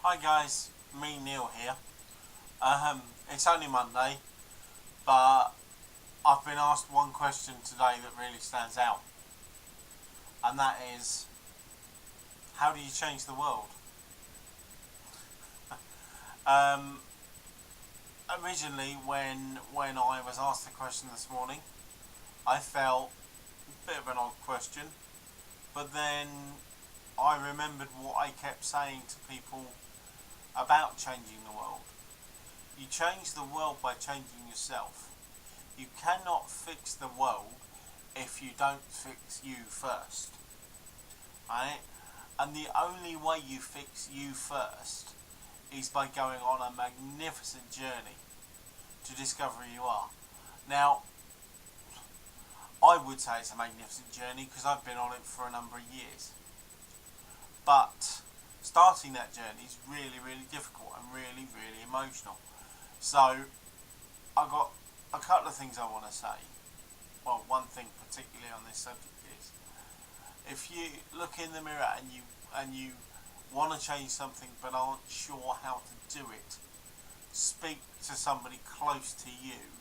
Hi guys, me Neil here. It's only Monday, but I've been asked one question today that really stands out, and that is, how do you change the world? Um, Originally, when I was asked the question this morning, I felt a bit of an odd question, but then I remembered what I kept saying to people about changing the world. You change the world by changing yourself. You cannot fix the world if you don't fix you first. Right? And the only way you fix you first is by going on a magnificent journey to discover who you are. Now, I would say it's a magnificent journey because I've been on it for a number of years. But starting that journey is really, really difficult and really, really emotional. So, I've got a couple of things I want to say. Well, one thing particularly on this subject is, if you look in the mirror and you want to change something but aren't sure how to do it, speak to somebody close to you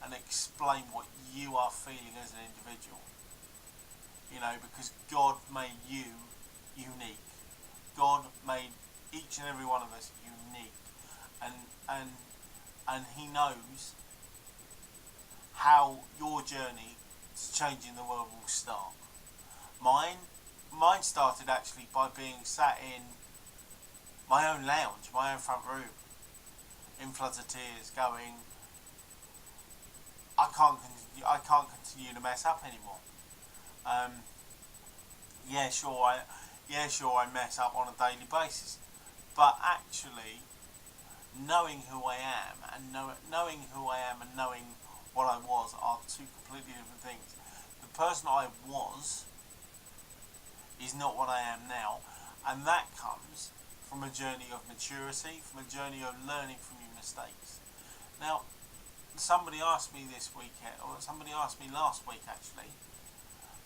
and explain what you are feeling as an individual. Because God made you unique. God made each and every one of us unique, and and and He knows how your journey to changing the world will start. Mine, mine started actually by being sat in my own lounge, my own front room, in floods of tears, going, I can't continue to mess up anymore. Um, yeah, sure, I mess up on a daily basis, but actually, knowing who I am and knowing what I was are two completely different things. The person I was is not what I am now, and that comes from a journey of maturity, from a journey of learning from your mistakes. Now, somebody asked me this weekend, or somebody asked me last week actually,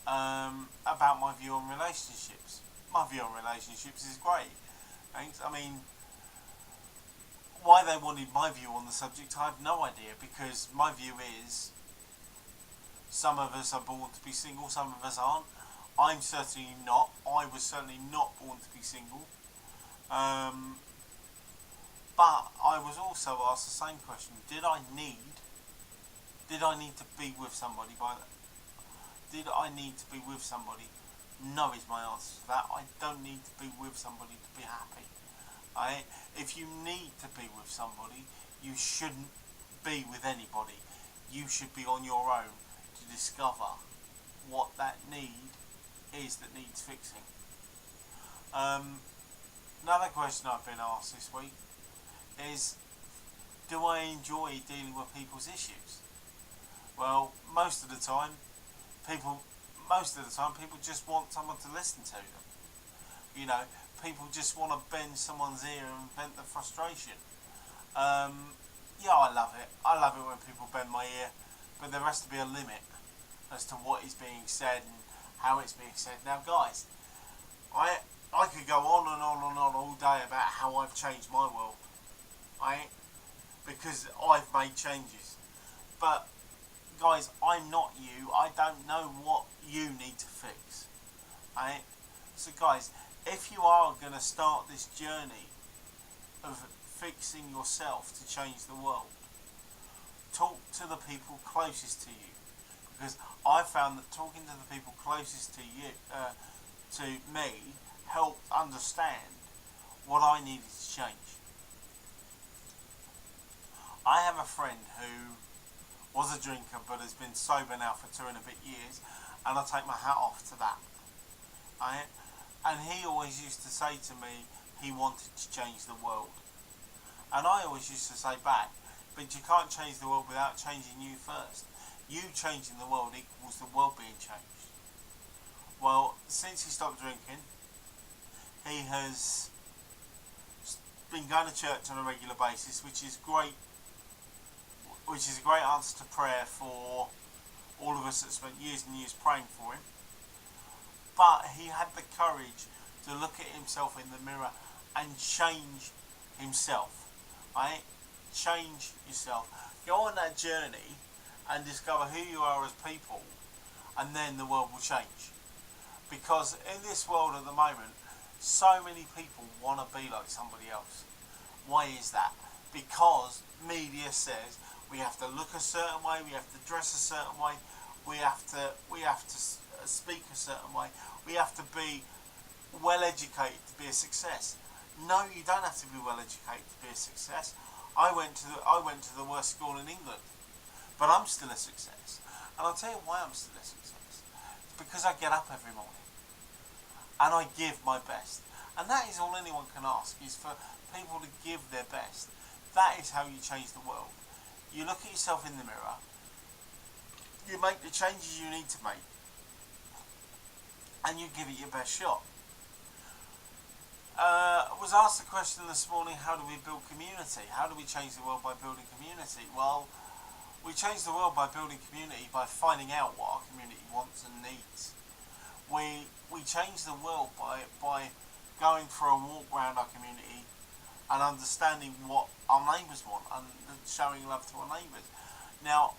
about my view on relationships. My view on relationships is great. Thanks. I mean, why they wanted my view on the subject, I have no idea, because my view is, some of us are born to be single, some of us aren't. I'm certainly not. I was certainly not born to be single. But I was also asked the same question: Did I need to be with somebody by that? Did I need to be with somebody? No is my answer to that. I don't need to be with somebody to be happy. If you need to be with somebody, you shouldn't be with anybody. You should be on your own to discover what that need is that needs fixing. Another question I've been asked this week is, do I enjoy dealing with people's issues? Well, people most of the time people just want someone to listen to them. People just want to bend someone's ear and vent the frustration. Yeah, I love it. I love it when people bend my ear, but there has to be a limit as to what is being said and how it's being said. Now, guys, I could go on and on and on all day about how I've changed my world, because I've made changes. But guys, I'm not you. I don't know what you need to fix. So guys, if you are going to start this journey of fixing yourself to change the world, talk to the people closest to you, because I found that talking to the people closest to you, to me, helped understand what I needed to change. I have a friend who was a drinker but has been sober now for 2.5 years, and I take my hat off to that. And he always used to say to me he wanted to change the world. And I always used to say back, but you can't change the world without changing you first. You changing the world equals the world being changed. Well, since he stopped drinking, he has been going to church on a regular basis, which is great. Which is a great answer to prayer for all of us that spent years and years praying for him. But he had the courage to look at himself in the mirror and change himself. Right? Change yourself. Go on that journey and discover who you are as people, and then the world will change. Because in this world at the moment, so many people want to be like somebody else. Why is that? Because media says we have to look a certain way, we have to dress a certain way, we have to speak a certain way, we have to be well educated to be a success. No, you don't have to be well educated to be a success. I went to the worst school in England, but I'm still a success. And I'll tell you why I'm still a success. It's because I get up every morning and I give my best. And that is all anyone can ask, is for people to give their best. That is how you change the world. You look at yourself in the mirror, you make the changes you need to make, and you give it your best shot. I was asked the question this morning, how do we build community? How do we change the world by building community? Well, we change the world by building community by finding out what our community wants and needs. We change the world by going for a walk around our community and understanding what our neighbours want and showing love to our neighbours. Now,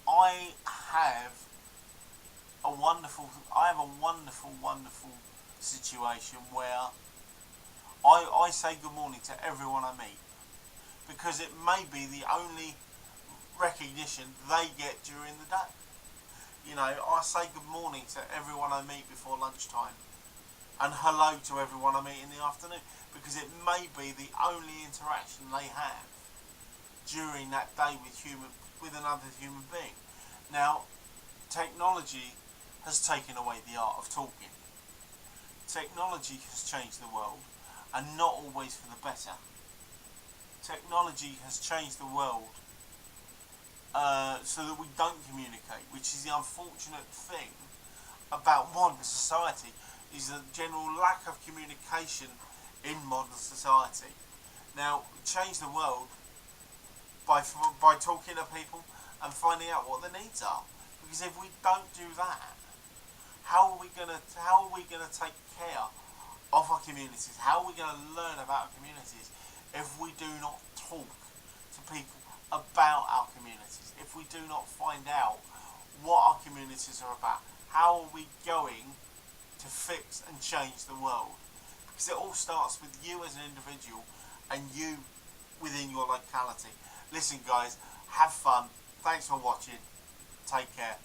I have a wonderful situation where I say good morning to everyone I meet, because it may be the only recognition they get during the day. You know, I say good morning to everyone I meet before lunchtime, and hello to everyone I meet in the afternoon, because it may be the only interaction they have during that day with another human being. Now, technology has taken away the art of talking. Technology has changed the world, and not always for the better. Technology has changed the world so that we don't communicate, which is the unfortunate thing about modern society, is the general lack of communication in modern society. Now, change the world by talking to people and finding out what their needs are. Because if we don't do that, how are we gonna take care of our communities? How are we going to learn about our communities if we do not talk to people about our communities? If we do not find out what our communities are about? How are we going to fix and change the world? Because it all starts with you as an individual and you within your locality. Listen guys, have fun. Thanks for watching. Take care.